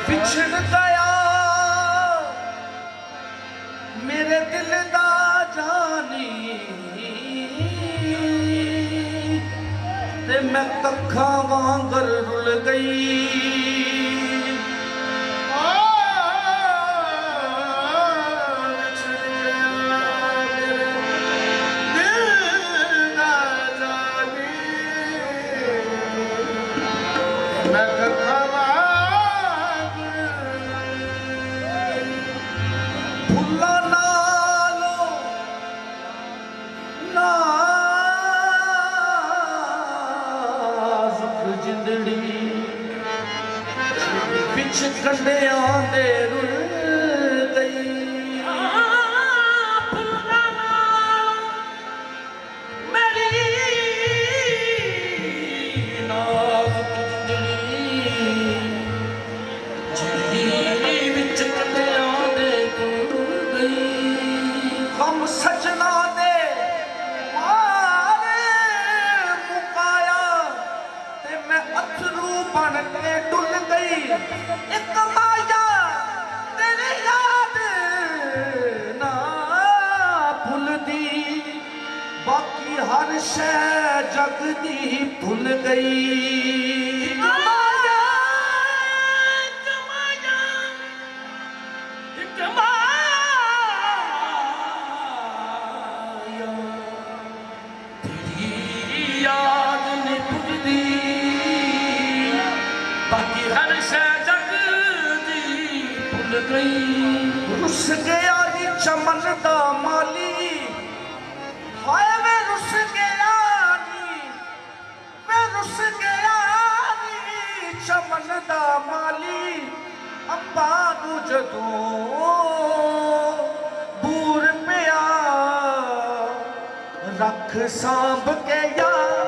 ਵਿਛੜ ਗਿਆ ਮੇਰੇ ਦਿਲ ਦਾ ਜਾਨੀ ਤੇ ਮੈਂ ਕੱਖਾਂ ਵਾਂਗਰ ਰੁਲ ਗਈ ਕੰਡਿਆਂ ਦੇ ਰੁਲ ਗਈ ਫੁੱਲਾਂ ਨਾਲ ਮੇਰੀ ਨਾਜ਼ੁਕ ਜਿਹੜੀ ਵਿੱਚ ਕੰਡਿਆਂ ਦੇ ਰੁਲ ਗਈ ਹਮ ਸਜਣਾ ਦੇ ਮਾਰੇ ਮੁਕਾਇਆ ਤੇ ਮੈਂ ਅਥਰੂ ਬਣ ਕੇ ਡੁੱਲ ਗਈ ਇੱਕ ਮਾਇਆ ਤੇਰੀ ਯਾਦ ਨਾ ਭੁੱਲਦੀ ਬਾਕੀ ਹਰ ਸ਼ੈ ਜਗ ਦੀ ਭੁੱਲ ਗਈ ਮਾਇਆ ਤੇਰੀ ਯਾਦ ਨਹੀਂ ਭੁੱਲਦੀ ਬਾਕੀ ਹਰ ਸ਼ੈ ਰੁੱਸ ਗਿਆ ਨੀ ਚਮਨ ਦਾ ਮਾਲੀ ਹਾਏ ਵੇ ਰੁੱਸ ਗਿਆ ਨੀ ਵੇ ਰੁੱਸ ਗਿਆ ਨੀ ਚਮਨ ਦਾ ਮਾਲੀ ਅੰਬਾਂ ਨੂੰ ਜਦੋਂ ਬੂਰ ਪਿਆ ਰੱਖ ਸਾਂਭ ਕੇ ਯਾਰ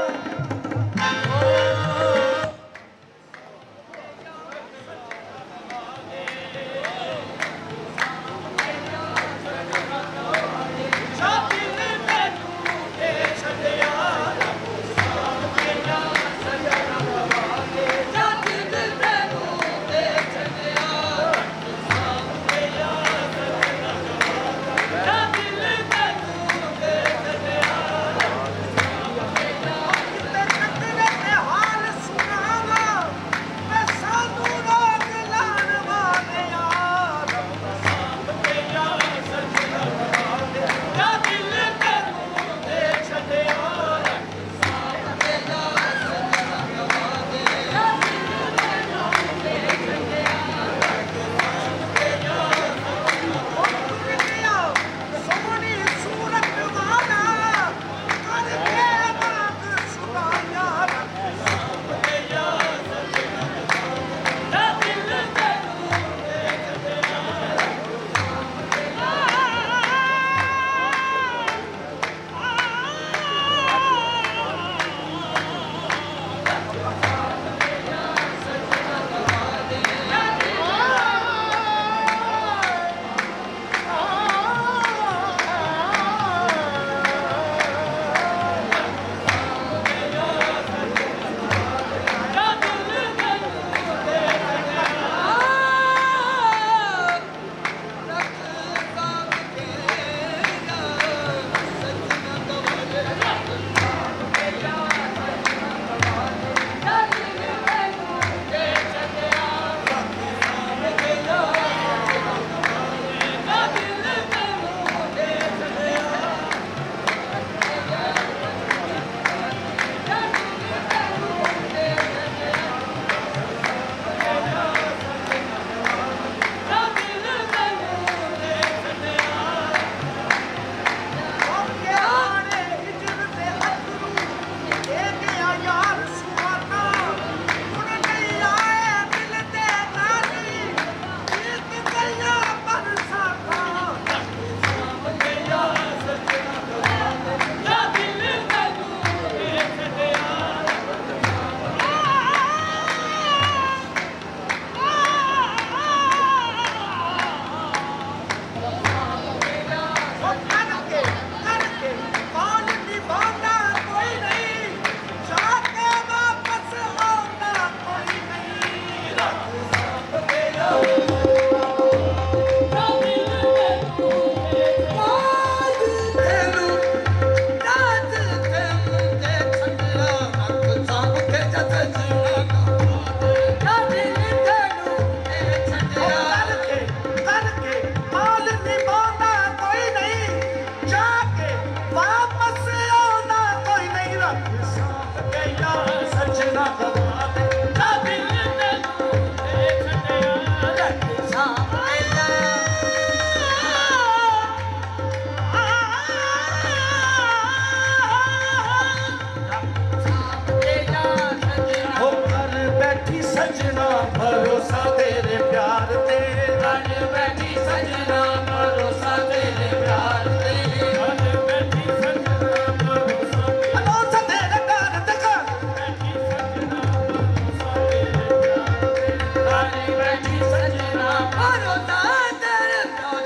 ਬੈਠੀ ਸਜਣਾ ਭਰੋਸਾ ਤੇਰੇ ਪਿਆਰ ਤੇ ਘਰ ਬੈਠੀ ਸਜਣਾ ਭਰੋਸਾ ਤੇਰੇ ਪਿਆਰ ਤੇ ਘਰ ਬੈਠੀ ਸਜਣਾ ਭਰੋਸਾ ਅਨੋਥ ਤੇਰੇ ਘਰ ਤੇ ਘਰ ਬੈਠੀ ਸਜਣਾ ਭਰੋਸਾ ਤੇਰੇ ਪਿਆਰ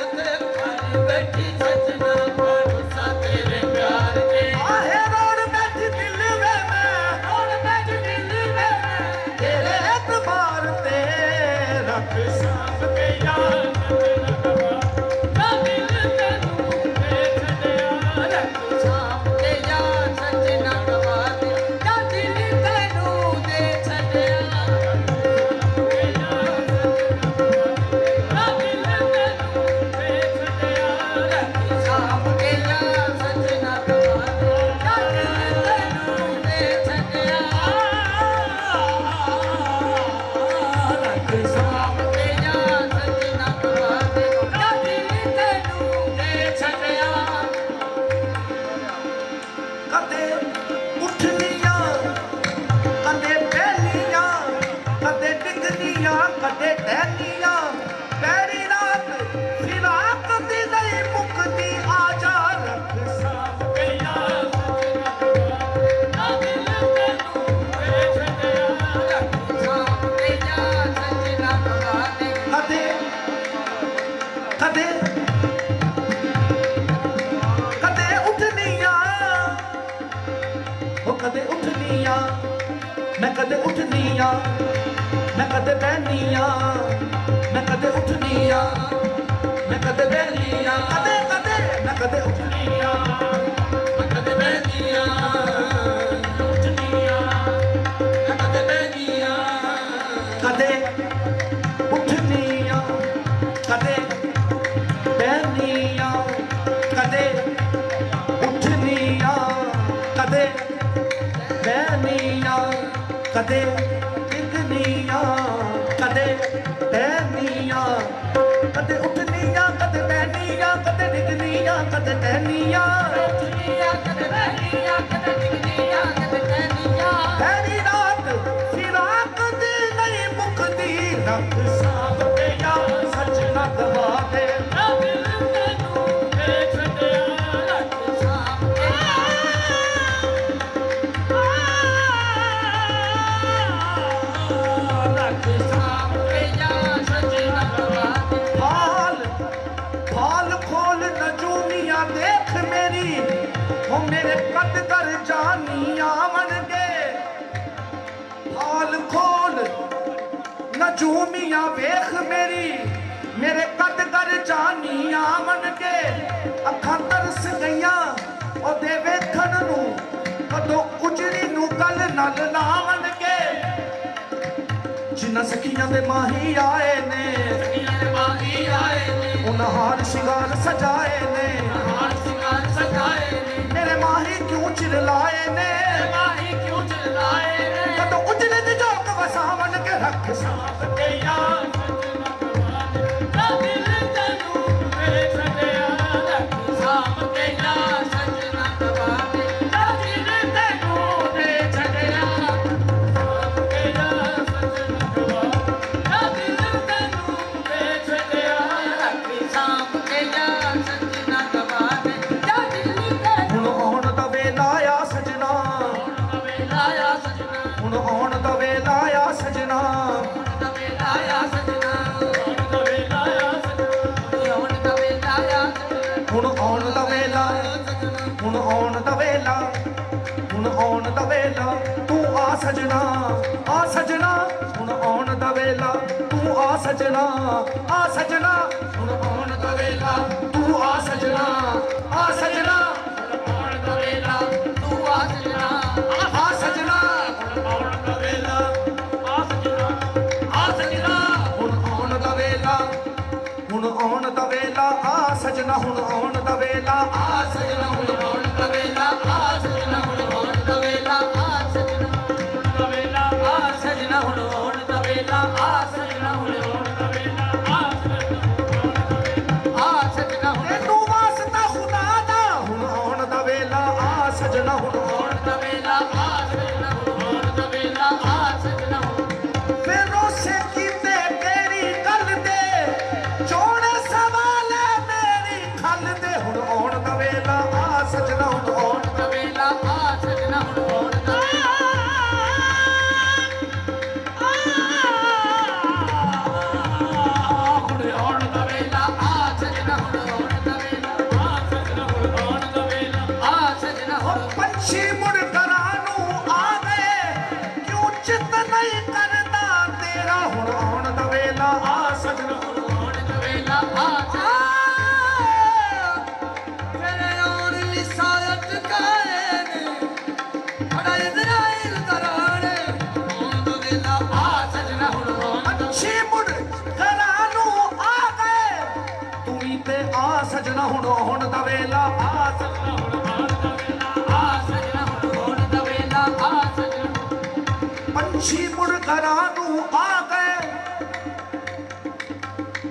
ਤੇ ਘਰ ਬੈਠੀ ਸਜਣਾ ਭਰੋਸਾ ਤੇਰੇ ਪਿਆਰ ਤੇ ਆਹੇ ਰੋਣ ਬੈਠੀ ਦਿਲ ਵੇ ਮੈਂ ਰੋਣ ਬੈਠੀ ਦਿਲ ਵੇ ਮੈਂ ਤੇਰੇ ਇਤਬਾਰ ਤੇ ਰੱਖ ਸਾਂਭ ਕੇ ਯਾਰ ਨਾ ਦਿਲ ਤੈਨੂੰ ਦੇ ਛੱਡਿਆ ਰੱਖ ਸਾਂਭ ਕੇ ਯਾਰ ਸੱਜਣਾ ਗਵਾ ਦੇ ਨਾ ਦਿਲ ਤੈਨੂੰ ਦੇ ਛੱਡਿਆ ਨਾ ਦਿਲ ਤੈਨੂੰ ਦੇ ਛੱਡਿਆ ਰੱਖ ਸਾਂਭ ਕੇ ਯਾਰ ਸੱਜਣਾ ਗਵਾ ਦੇ ਨਾ ਦਿਲ ਤੈਨੂੰ ਦੇ ਛੱਡਿਆ ਰੱਖ ਸਾਂਭ ਕੇ ਯਾਰ ਸੱਜਣਾ ਗਵਾ ਦੇ ਨਾ ਦਿਲ ਤੈਨੂੰ ਦੇ ਛੱਡਿਆ ਕਦੇ ਉੱਠਦੀਆਂ ਕਦੇ ਪਹਿਲੀਆਂ ਕਦੇ ਡਿੱਗਦੀਆਂ ਕਦੇ ਟਹਿਲੀਆਂ ਪੈਰੀ ਰਾਤ ਫਿਰਾਕ ਦੀ ਨਹੀਂ ਮੁੱਕਦੀ ਆ ਜਾ ਰੱਖ ਸਾਂਭ ਕੇ ਯਾਰ ਨਾ ਦਿਲ ਤੈਨੂੰ ਦੇ ਛੱਡਿਆ ਰੱਖ ਸਾਂਭ ਕੇ ਯਾਰ ਸੱਜਣਾ ਗਵਾ ਦੇ ਕਦੇ ਕਦੇ ਕਦੇ ਉੱਠਦੀਆਂ ਉਹ ਕਦੇ ਉੱਠਦੀਆਂ ਮੈਂ ਕਦੇ ਉੱਠਦੀਆਂ ਮੈਂ ਕਦੇ ਬਹਿਨੀਆਂ ਮੈਂ ਕਦੇ ਉੱਠਦੀਆਂ ਮੈਂ ਕਦੇ ਬਹਿਨੀਆਂ ਕਦੇ ਕਦੇ ਮੈਂ ਕਦੇ ਉੱਠਦੀਆਂ ਮੈਂ ਕਦੇ ਬਹਿਨੀਆਂ ਉੱਠਦੀਆਂ ਮੈਂ ਕਦੇ ਬਹਿਨੀਆਂ ਕਦੇ ਉੱਠਦੀਆਂ ਕਦੇ ਬਹਿਨੀਆਂ ਕਦੇ ਉੱਠਦੀਆਂ ਕਦੇ ਬਹਿਨੀਆਂ ਕਦੇ ਡਿੱਗਨੀਆਂ ਕਦੇ ਬਹਿਨੀਆਂ ਕਦੇ ਉੱਠਨੀਆਂ ਕਦੇ ਬਹਿਨੀਆਂ ਕਦੇ ਡਿੱਗਨੀਆਂ ਕਦੇ ਟਹਿਨੀਆਂ ਉੱਠਨੀਆਂ ਕਦੇ ਬਹਿਨੀਆਂ ਕਦੇ ਡਿੱਗਨੀਆਂ ਕਦੇ ਟਹਿਨੀਆਂ ਪੈਰੀ ਰਾਤ ਫਿਰਾਕ ਦੀ ਨਹੀਂ ਮੁੱਕਦੀ ਰੱਖ ਸਾਂਭ ਕੇ ਯਾਰ ਸੱਜਣਾ ਗਵਾ ਦੇ ਨਾ ਦਿਲ ਤੈਨੂੰ ਦੇ ਛੱਡਿਆ ਰੱਖ ਸਾਂਭ ਕੇ ਰੱਖ ਸਾਂਭ ਕੇ ਯਾਰ ਸੱਜਣਾ ਗਵਾ ਦੇ ਫਾਲ ਖੋਲ ਨਜੂਮੀਆਂ ਦੇਖ ਮੇਰੀ ਉਹ ਮੇਰੇ ਕੱਦ ਕਰ ਜਾਨੀਆਂ ਮਨ ਕੇ ਫਾਲ ਖੋਲ ਨਜੂਮੀਆਂ ਵੇਖ ਮੇਰੀ ਮੇਰੇ ਕੱਦ ਕਰ ਜਾਨੀਆਂ ਮਨ ਕੇ ਅੱਖਾਂ ਤਰਸ ਗਈਆਂ ਉਹਦੇ ਵੇਖਣ ਨੂੰ ਕਦੋਂ ਉਜੜੀ ਨੂੰ ਕੱਲ ਨਾਲ ਲਾਵਣ ਕੇ ਜਿਨ੍ਹਾਂ ਸਖੀਆਂ ਦੇ ਮਾਹੀ ਆਏ ਨੇ ਸਖੀਆਂ ਦੇ ਮਾਹੀ ਆਏ ਨੇ ਉਹਨਾਂ ਹਾਰ ਸ਼ਿੰਗਾਰ ਸਜਾਏ ਨੇ ਹਾਰ ਸ਼ਿੰਗਾਰ ਸਜਾਏ ਨੇ ਮੇਰੇ ਮਾਹੀ ਕਿਉਂ ਚਿਰਲਾਏ ਨੇ ਮਾਹੀ ਕਿਉਂ ਚਿਰਲਾਏ ਨੇ ਕਦੋਂ ਉਜੜੇ ਦੀ ਝੋਕ ਵਸਾਵਣ ਕੇ ਰੱਖ ਸਾਂਭ ਕੇ ਯਾਰ ਨਾ ਦਿਲ ਤੈਨੂੰ ਦੇ ਛੱਡਿਆ ਰੱਖ ਸਾਂਭ ਕੇ ਯਾਰ ਸੱਜਣਾ ਗਵਾ ਦੇ ਨਾ ਦਿਲ ਤੈਨੂੰ ਦੇ ਛੱਡਿਆ ਸਾਂਭ ਕੇ ਯਾਰ ਸੱਜਣਾ ਗਵਾ ਨਾ ਦਿਲ ਤੈਨੂੰ ਦੇ ਛੱਡਿਆ ਰੱਖ ਸਾਂਭ ਕੇ ਯਾਰ ਸੱਜਣਾ ਗਵਾ ਦੇ ਨਾ ਦਿਲ ਤੈਨੂੰ ਹੁਣ ਆਉਣ ਦਾ ਵੇਲਾ ਆ ਸਜਣਾ ਹੁਣ ਆਉਣ ਦਾ ਵੇਲਾ ਆ ਸਜਣਾ ਹੁਣ ਆਉਣ ਦਾ ਵੇਲਾ ਹੁਣ ਆਉਣ ਦਾ ਵੇਲਾ ਹੁਣ ਆਉਣ ਦਾ ਵੇਲਾ ਤੂੰ ਆ ਸਜਣਾ ਹੁਣ ਆਉਣ ਦਾ ਵੇਲਾ ਤੂੰ ਆ ਸਜਣਾ ਹੁਣ ਆਉਣ ਦਾ ਵੇਲਾ ਤੂੰ ਆ ਸਜਣਾ ਹੁਣ ਆਉਣ ਦਾ ਵੇਲਾ ਤੂੰ ਆ ਸਜਣਾ ਹੁਣ ਆਉਣ ਦਾ ਵੇਲਾ ਹੁਣ ਆਉਣ ਦਾ ਵੇਲਾ ਹੁਣ ਆਉਣ ਦਾ ਵੇਲਾ ਆ ਸਜਣਾ ਹੁਣ ਆਉਣ ਦਾ ਵੇਲਾ ਆ ਸਜਣਾ ਹੁਣ ਆਉਣ ਦਾ ਵੇਲਾ ਆ ਸਜਣਾ ਹੁਣ ਆਉਣ ਦਾ ਵੇਲਾ ਆ ਸਜਣਾ ਹੁਣ ਆਉਣ ਦਾ ਵੇਲਾ ਆ ਸਜਣਾ ਹੁਣ ਆਉਣ ਦਾ ਵੇਲਾ ਆ ਸਜਣਾ ਹੁਣ ਤੈਨੂੰ ਵਾਸਤਾ ਖੁਦਾ ਦਾ ਹੁਣ ਆਉਣ ਦਾ ਵੇਲਾ ਆ ਸਜਣਾ ਹੁਣ ਆਉਣ ਦਾ ਵੇਲਾ ਆ ਸਜਣਾ ਹੁਣ ਆਉਣ ਦਾ ਵੇਲਾ ਆ ਸਜਣਾ ਹੁਣ ਸਜਣਾ ਹੁਣ ਆਉਣ ਦਾ ਵੇਲਾ ਆ ਸਜਣਾ ਹੁਣ ਆਉਣ ਦਾ ਵੇਲਾ ਆ ਸਜਣਾ ਹੁਣ ਆਉਣ ਦਾ ਵੇਲਾ ਆ ਸਜਣਾ ਪੰਛੀ ਮੁੜ ਘਰਾਂ ਨੂੰ ਆ ਗਏ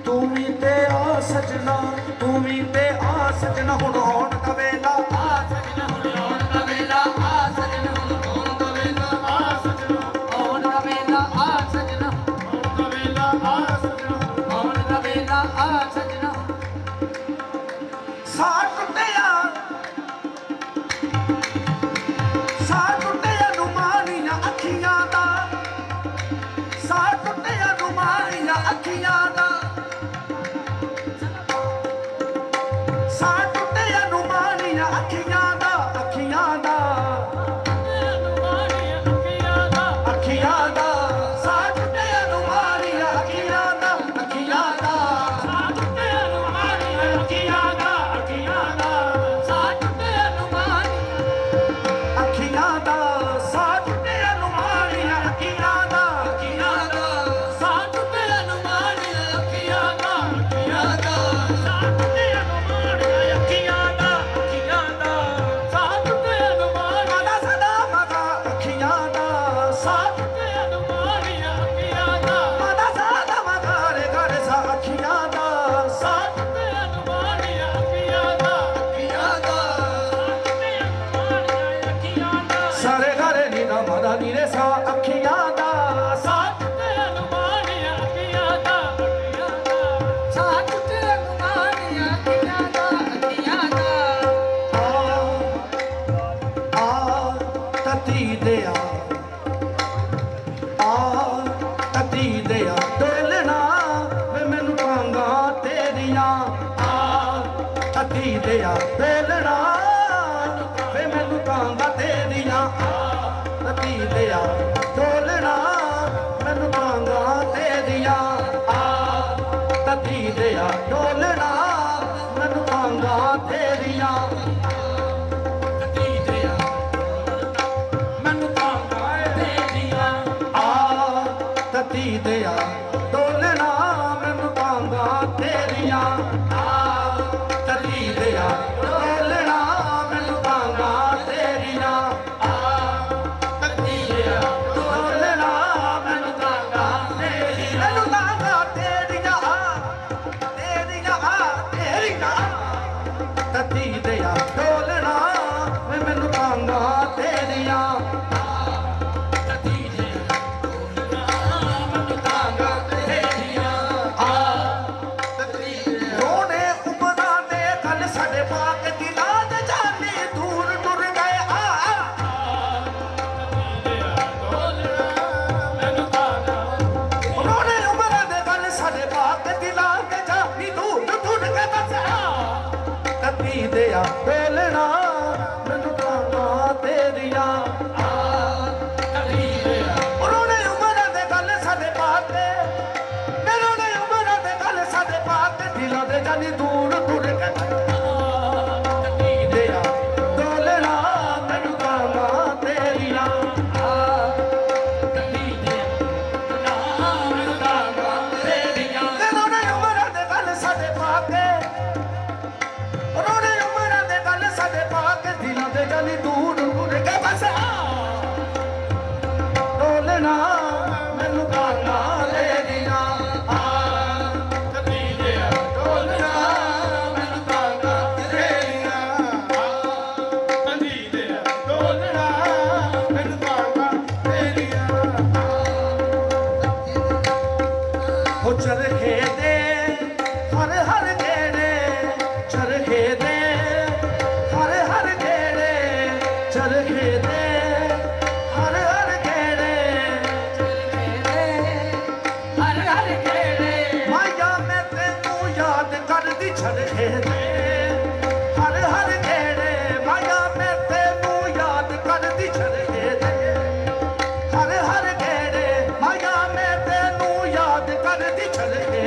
ਤੂੰ ਵੀ ਤੇ ਆ ਸਜਣਾ ਤੂੰ ਵੀ ਤੇ ਆ ਸਜਣਾ ਹੁਣ ਆਉਣ ਦਾ ਵੇਲਾ ਆ ਸਜਣਾ ਹੁਣ ਆਉਣ ਦਾ ਵੇਲਾ ਆ ਸਜਣਾ ਹੁਣ ਆਉਣ ਦਾ ਵੇਲਾ ਆ ਸਜਣਾ ਆਉਣ ਦਾ ਵੇਲਾ ਆ ਸਜਣਾ ਆਉਣ ਦਾ ਵੇਲਾ ਆ ਸਜਣਾ ਆਉਣ ਦਾ ਵੇਲਾ ਆ ਸਜਣਾ ਸਾਹ ਟੁੱਟਿਆ ਰੁਮਾਲੀਆਂ ਅੱਖੀਆਂ ਦਾ ਸਾਹ ਟੁੱਟਿਆ ਰੁਮਾਲੀਆਂ ਅੱਖੀਆਂ ਦਾ ਸਾਹ ਟੁੱਟਿਆ ਰੁਮਾਲੀਆਂ ਅੱਖੀਆਂ ਦਾ ਅੱਖੀਆਂ ਦਾ ਅੱਖੀਆਂ ਦਾ ਸਾਹ ਟੁੱਟਿਆ ਰੁਮਾਲੀਆਂ ਅੱਖੀਆਂ ਦਾ ਅੱਖੀਆਂ ਦਾ ਸਾਹ ਟੁੱਟਿਆ ਰੁਮਾਲੀਆਂ ਅੱਖੀਆਂ ਦਾ ਅੱਖੀਆਂ ਦਾ ਸਾਹ ਟੁੱਟਿਆ ਰੁਮਾਲੀਆਂ ਅੱਖੀਆਂ ਦਾ ਸਾਹ ਟੁੱਟਿਆ ਰੁਮਾਲੀਆਂ ਅੱਖੀਆਂ ਦਾ ਅੱਖੀਆਂ ਦਾ ਸਾਹ ਟੁੱਟਿਆ ਰੁਮਾਲੀਆਂ ਅੱਖੀਆਂ ਦਾ ਅੱਖੀਆਂ ਦਾ ਸਾਹ ਟੁੱਟਿਆ ਰੁਮਾਲੀਆਂ ਅੱਖੀਆਂ ਦਾ ਅੱਖੀਆਂ ਦਾ ਸਾਹ ਟੁੱਟਿਆ ਰੁਮਾਲੀਆਂ ਦਾ ਸਦਾ ਮਗਾ ਅੱਖੀਆਂ ਦਾ ਸਾਹ ਟੁੱਟਿਆ ਰੁਮਾਲੀਆਂ ਅੱਖੀਆਂ ਦਾ ਮਦਾ ਸਦਾ ਮਗਾ ਰੇ ਘਰ ਸਾ ਅੱਖੀਆਂ ਦਾ ਸਾਹ ਟੁੱਟਿਆ ਰੁਮਾਲੀਆਂ ਅੱਖੀਆਂ ਦਾ ਅੱਖੀਆਂ ਦਾ ਸਾਰੇ ਘਰੇ ਨੀ ਨਾ ਮਦਾ ਨੀ ਰੇ ਸਾ ਅੱਖੀਆਂ ਦਾ ਸਾਹ ਟੁੱਟਿਆ ਰੁਮਾਲੀਆਂ ਅੱਖੀਆਂ ਦਾ ਅੱਖੀਆਂ ਦਾ ਸਾਹ ਟੁੱਟਿਆ ਰੁਮਾਲੀਆਂ ਅੱਖੀਆਂ ਦਾ ਅੱਖੀਆਂ ਦਾ ਆ ਤਤੀ ਦਿਆ ਆ ਤਤੀ ਦਿਆ ਢੋਲਣਾ ਵੇ ਮੈਨੂੰ ਕਾਂਗਾ ਤੇਰੀਆਂ ਆ ਤਤੀ ਦਿਆ ਢੋਲਣਾ ਵੇ ਮੈਨੂੰ ਕਾਂਗਾ ਤੇਰੀਆਂ ਆ ਤਤੀ ਦਿਆ ਢੋਲਣਾ ਮੈਨੂੰ ਕਾਂਗਾ ਤੇਰੀਆਂ ਆ ਤਤੀ ਦਿਆ ਢੋਲਣਾ ਮੈਨੂੰ ਕਾਂਗਾ ਤੇਰੀਆਂ ਤਤੀ ਦਿਆ ਮੈਨੂੰ ਕਾਂਗਾ ਤੇਰੀਆਂ ਆ ਤਤੀ ਦਿਆ ਢੋਲਣਾ ਮੈਨੂੰ ਕਾਂਗਾ ਤੇਰੀਆਂ ਆ ਤਤੀ ਦਿਆ ਢੋਲਣਾ ਮੈਨੂੰ ਕਾਂਗਾ ਤੇਰੀਆਂ ਆ ਤਤੀ ਦਿਆ ਢੋਲਣਾ ਮੈਨੂੰ ਕਾਂਗਾ ਤੇਰੀਆਂ ਮੈਨੂੰ ਕਾਂਗਾ ਤੇਰੀਆਂ ਆ ਤੇਰੀਆਂ ਆ ਤੇਰੀਆਂ ਤਤੀ ਦਿਆ ਢੋਲਣਾ ਵੇ ਮੈਨੂੰ ਕਾਂਗਾ ਤੇਰੀਆਂ ਤਤੀ ਦਿਆ ਢੋਲਣਾ ਮੈਨੂੰ ਕਾਂਗਾ ਤੇਰੀਆਂ ਆ ਤਤੀ ਰੋਣੇ ਉਮਰਾਂ ਦੇ ਗੱਲ ਸਾਡੇ ਪਾਕ ਦਿਲਾਂ ਦੇ ਜਾਨੇ ਦੂਰ ਟੁਰ ਗਏ ਆ ਰੋਣੇ ਉਮਰਾਂ ਦੇ ਗੱਲ ਸਾਡੇ ਪਾਕ ਦਿਲਾਂ ਦੇ ਜਾਨੇ ਦੂਰ ਟੁਰ ਗਏ ਬਸ ਤਤੀ ਦਿਆ ਢੋਲਣਾ ਮੈਨੂੰ ਕਾਂਗਾ ਤੇਰੀਆਂ ਆ ਤਤੀ ਦਿਆ ਰੋਣੇ ਉਮਰਾਂ ਦੇ ਗੱਲ ਸਾਡੇ ਪਾਕ ਰੋਣੇ ਉਮਰਾਂ ਦੇ ਗੱਲ ਸਾਡੇ ਪਾਕ ਦਿਲਾਂ ਦੇ ਜਾਨੇ ਦੂਰ ਟੁਰ ਗਏ ਤਤੀ ਦਿਆ ਢੋਲਣਾ ਮੈਨੂੰ ਕਾਂਗਾ ਤੇਰੀਆਂ ਆ ਤਤੀ ਦਿਆ ਮੈਨੂੰ ਕਾਂਗਾ ਤੇਰੀਆਂ ਰੋਣੇ ਉਮਰਾਂ ਦੇ ਗੱਲ ਸਾਡੇ ਪਾਕ ਰੋਣੇ ਉਮਰਾਂ ਦੇ ਗੱਲ ਸਾਡੇ ਪਾਕ ਦਿਲਾਂ ਦੇ ਜਾਨੀ ਦੂਰ ਟੁਰ ਗਏ ਬਸ ਢੋਲਣਾ ਮੈਨੂੰ ਕਾਂਗਾ ਤੇਰੀਆਂ ਆ ਤਤੀ ਦਿਆ ਢੋਲਣਾ ਮੈਨੂੰ ਕਾਂਗਾ ਤੇਰੀਆਂ ਆ ਤਤੀ ਦਿਆ ਢੋਲਣਾ ਮੈਨੂੰ ਕਾਂਗਾ ਤੇਰੀਆਂ ਹੋ ਚਰਖੇ ਦੇ ਹਰ ਹਰ ਗੇੜੇ ਚਰਖੇ ਦੇ ਹਰ ਹਰ ਗੇੜੇ ਚਰਖੇ ਦੇ ਹਰ ਹਰ ਗੇੜੇ ਹਰ ਹਰ ਗੇੜੇ ਮਾਇਆ ਮੈਂ ਤੈਨੂੰ ਯਾਦ ਕਰਦੀ ਚਰਖੇ ਦੇ ਹਰ ਹਰ ਗੇੜੇ ਮਾਇਆ ਮੈਂ ਤੈਨੂੰ ਯਾਦ ਕਰਦੀ ਚਰਖੇ ਦੇ ਹਰ ਹਰ ਗੇੜੇ ਮਾਇਆ ਮੈਂ ਤੈਨੂੰ ਯਾਦ ਕਰਦੀ ਚਰਖੇ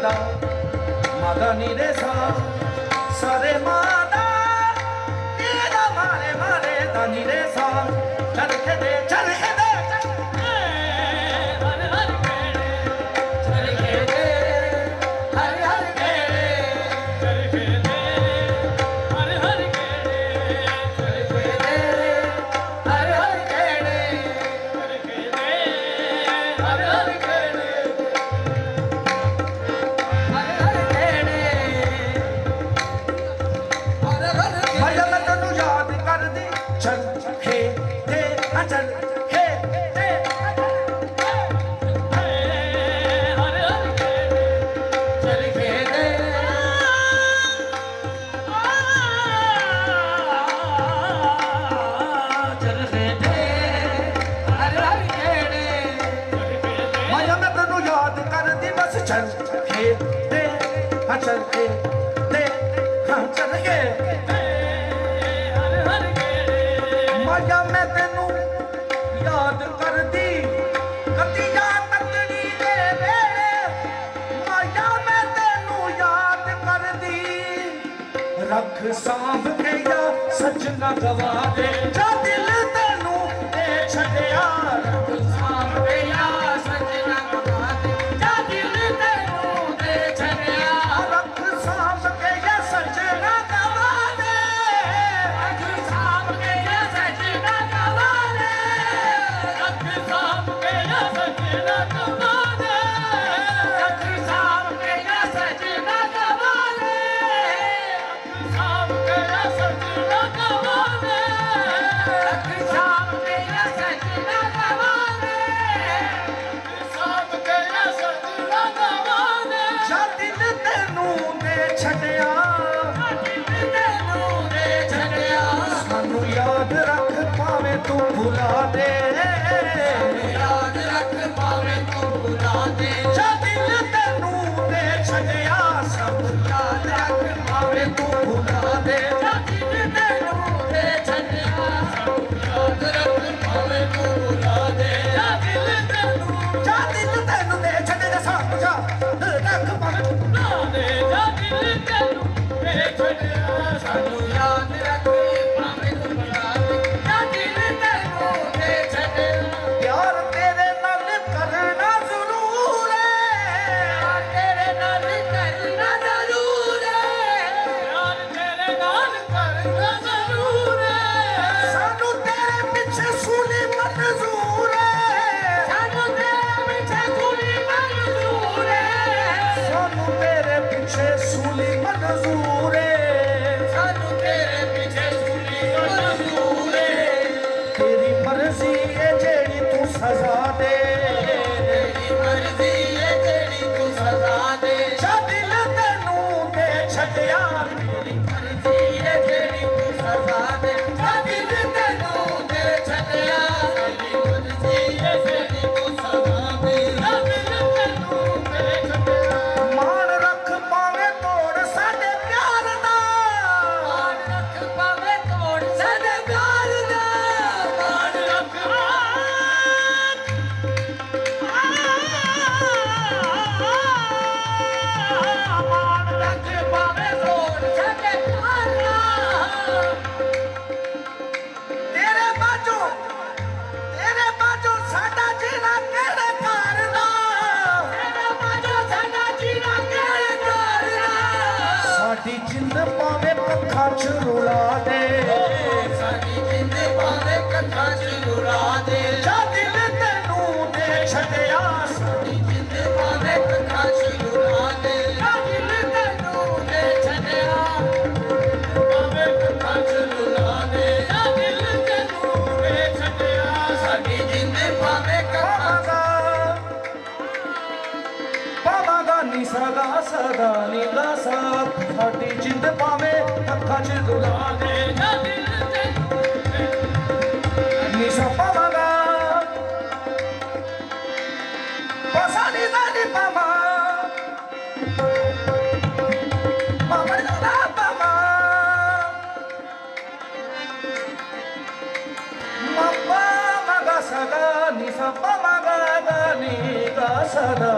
ਦਾ ਮਾਦਾ ਨੀ ਰੇ ਸਾ ਸਾਰੇ ਮਾਦਾ ਇਹਦਾ ਮਾਰੇ ਮਾਰੇ ਦਾ ਨੀ ਰੇ ਸਾ ਚਰਖੇ ਦੇ ਚਰਖੇ ਦੇ ਰੱਖ ਸਾਂਭ ਕੇ ਯਾ ਸੱਜਣਾ ਗਵਾ ਦੇ ਜਾ ਦਿਲ ਤੈਨੂੰ ਦੇ ਛੱਡਿਆ ਰੱਖ ਸਾਂਭ ਕੇ ਯਾ ਸੱਜਣਾ ਗਵਾ ਦੇ ਜਾ ਦਿਲ ਤੈਨੂੰ ਦੇ ਛੱਡਿਆ ਰੱਖ ਸਾਂਭ ਕੇ ਯਾ ਸੱਜਣਾ ਗਵਾ ਦੇ ਰੱਖ ਸਾਂਭ ਕੇ ਯਾ ਸੱਜਣਾ ਗਵਾ ਦੇ ਰੱਖ ਸਾਂਭ ਕੇ ਯਾ ਸੱਜਣਾ ਗਵਾ ਦੇ ਰੱਖ ਸਾਂਭ ਕੇ ਯਾ ਸੱਜਣਾ ਗਵਾ ਦੇ ਤੂੰ ਭੁਲਾ ਦੇ ਯਾਦ ਰੱਖ ਪਾਵੇਂ ਤੂੰ ਭੁਲਾ ਦੇ ਜਾ ਦਿਲ ਤੈਨੂੰ ਦੇ ਛੱਡਿਆ ਸਭ ਯਾਦ ਰੱਖ ਪਾਵੇਂ ਤੂੰ ਭੁਲਾ ਦੇ ਜਾ ਦਿਲ ਤੈਨੂੰ ਦੇ ਛੱਡਿਆ ਸਭ ਯਾਦ ਰੱਖ ਪਾਵੇਂ ਤੂੰ ਭੁਲਾ ਦੇ ਜਾ ਦਿਲ ਤੈਨੂੰ ਦੇ ਛੱਡਿਆ ਸਭ ਯਾਦ ਰੱਖ ਪਾਵੇਂ ਤੂੰ ਭੁਲਾ ਦੇ ਜਾ ਦਿਲ ਤੈਨੂੰ ਦੇ ਛੱਡਿਆ ਸਾਨੂੰ ਯਾਦ ਰੱਖ ਪਾਵੇਂ ਤੂੰ ਭੁਲਾ ਦੇ ਪਿਆਰ ਤੇਰੇ ਨਾਲ ਕਰਨਾ ਜ਼ਰੂਰ ਹੈ ਤੇਰੇ ਨਾਲ ਕਰਨਾ ਜ਼ਰੂਰ ਹੈ ਪਿਆਰ ਤੇਰੇ ਨਾਲ ਕਰਨਾ ਜ਼ਰੂਰ ਹੈ ਸਾਨੂੰ ਤੇਰੇ ਪਿੱਛੇ ਸੂਲੀ ਮਨਜ਼ੂਰ ਹੈ ਸਾਨੂੰ ਤੇਰੇ ਪਿੱਛੇ ਸੂਲੀ ਮਨਜ਼ੂਰ ਹੈ ਸਾਨੂੰ ਤੇਰੇ ਪਿੱਛੇ ਸੂਲੀ ਮਨਜ਼ੂਰ ਹੈ ਸਾਨੂੰ ਤੇਰੇ ਪਿੱਛੇ ਸੂਲੀ ਮਨਜ਼ੂਰ ਹੈ ਤੇਰੀ ਮਰਜ਼ੀ ਸਜ਼ਾ ਦੇ ਤੇਰੀ ਮਰਜ਼ੀ ਏ ਜਿਹੜੀ ਤੂੰ ਸਜ਼ਾ ਦੇ ਜਾ ਦਿਲ ਤੈਨੂੰ ਦੇ ਛੱਡਿਆ ਤੇਰੀ ਮਰਜ਼ੀ ਏ ਜਿਹੜੀ ਤੂੰ ਸਜ਼ਾ ਦੇ ਜਾ ਦਿਲ ਤੈਨੂੰ ਦੇ ਛੱਡਿਆ ਤੇਰੀ ਮਰਜ਼ੀ ਏ ਜਿਹੜੀ ਤੂੰ ਸਜ਼ਾ ਦੇ ਜਾ ਦਿਲ ਤੈਨੂੰ ਦੇ ਛੱਡਿਆ ਮਾਣ ਰੱਖ ਪਾਵੇਂ ਤੋੜ ਸਾਡੇ ਪਿਆਰ ਦਾ ਮਾਣ ਰੱਖ ਪਾਵੇਂ ਤੋੜ ਸਾਡੇ ਪਿਆਰ ਦਾ ਮਾਣ ਰੱਖ ਸਾਡੀ ਜਿੰਦ ਪਾਵੇ ਕੱਖਾਂ ਚ ਰੁਲਾ ਦੇ ਸਾਡੀ ਜਿੰਦ ਪਾਵੇ ਕੱਖਾਂ ਚ ਰੁਲਾ ਦੇ ਜਾ ਦਿਲ ਤੈਨੂੰ ਦੇ ਛੱਡਿਆ ਸਾਡੀ ਜਿੰਦ ਪਾਵੇ ਕੱਖਾਂ ਚ ਰੁਲਾ ਦੇ ਜਾ ਦਿਲ ਤੈਨੂੰ ਦੇ ਛੱਡਿਆ ਪਾਵੇ ਕੱਖਾਂ ਚ ਰੁਲਾ ਦੇ ਜਾ ਦਿਲ ਤੈਨੂੰ ਦੇ ਛੱਡਿਆ ਸਾਡੀ ਜਿੰਦ ਪਾਵੇ ਕੱਖਾਂ ਪਾਵਾਂਗਾ ਨੀ ਸਦਾ ਸਦਾ ਨੀ ਗਾ ਸਾਥ ਸਾਡੀ ਜਿੰਦ ਪਾਵੇਂ ਅੱਖਾਂ 'ਚ ਰੁਲਾ ਦੇ ਜਾ ਦਿਲ ਤੈਨੂੰ ਨੀ ਸਾ ਪਾਵਾਂਗਾ ਪਸਾ ਨੀ ਨੀ ਪਾਵਾਂ ਪਾਵਾਂ ਨੀ ਦਾ ਪਾਵਾਂ ਪਾਵਾਂਗਾ ਸਦਾ ਨੀ ਸਾ ਪਾਵਾਂਗਾ ਨੀ ਗਾ ਸਦਾ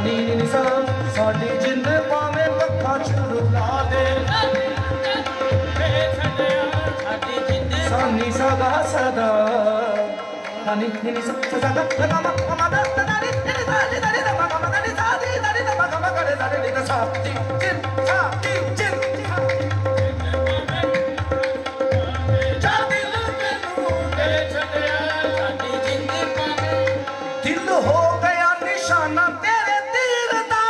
ਨੀ ਨੀ ਸਾ ਸਾਡੀ ਜਿੰਦ ਭਾਵੇਂ ਲੱਖਾਂ ਚੁਰਲਾ ਦੇ ਸਾਨੀ ਸਦਾ ਸਦਾ ਨੀ ਨੀ ਸਾ ਸਦਾ ਲਗਾ ਮਾ ਦਾ ਨੀ ਨੀ ਸਾ ਨੀ ਨੀ ਦਾ ਮਾ ਦਾ ਨੀ ਸਾ ਨੀ ਨੀ ਦਾ ਮਾ ਕਰੇ ਦਾ ਨੀ ਦਾ ਸਾ ਤੀ ਜਿੰ ਸਾ ਤੀ ਜਿੰ ਦਿਲ ਹੋ ਗਿਆ ਨਿਸ਼ਾਨਾ ਤੇਰੇ ਤੀਰ ਦਾ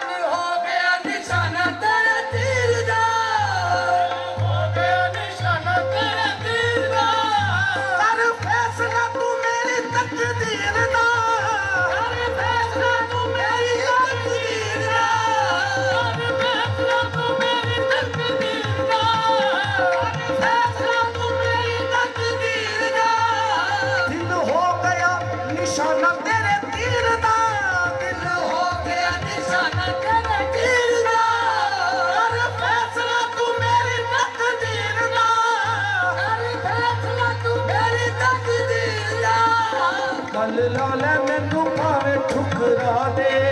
ਦਿਲ ਹੋ ਗਿਆ ਨਿਸ਼ਾਨਾ ਤੇਰੇ ਤੀਰ ਦਾ ਹੋ ਗਿਆ ਨਿਸ਼ਾਨਾ ਤੇਰੇ ਤੀਰ ਦਾ ਕਰ ਫੈਸਲਾ ਤੂੰ ਮੇਰੀ ਤਕਦੀਰ ਦਾ ਕਰ ਫੈਸਲਾ ਤੂੰ ਮੇਰੀ ਤਕਦੀਰ ਦਾ ਕਰ ਫੈਸਲਾ ਤੂੰ ਮੇਰੀ ਤਕਦੀਰ ਦਾ ਕਰ ਫੈਸਲਾ ਤੂੰ ਮੇਰੀ ਤਕਦੀਰ ਦਾ ਦਿਲ ਹੋ ਗਿਆ ਨਿਸ਼ਾਨਾ ਤੇਰੇ ਤੀਰ ਦਾ ਦਿਲ ਹੋ ਗਿਆ ਨਿਸ਼ਾਨਾ ਤੇਰੇ ਤੀਰ ਦਾ ਕਰ ਫੈਸਲਾ ਤੂੰ ਮੇਰੀ ਤਕਦੀਰ ਦਾ ਕਰ ਫੈਸਲਾ ਤੂੰ ਮੇਰੀ ਤਕਦੀਰ ਦਾ ਗੱਲ ਲਾ ਲੈ ਮੈਨੂੰ ਭਾਵੇਂ ਠੁਕਰਾ ਦੇ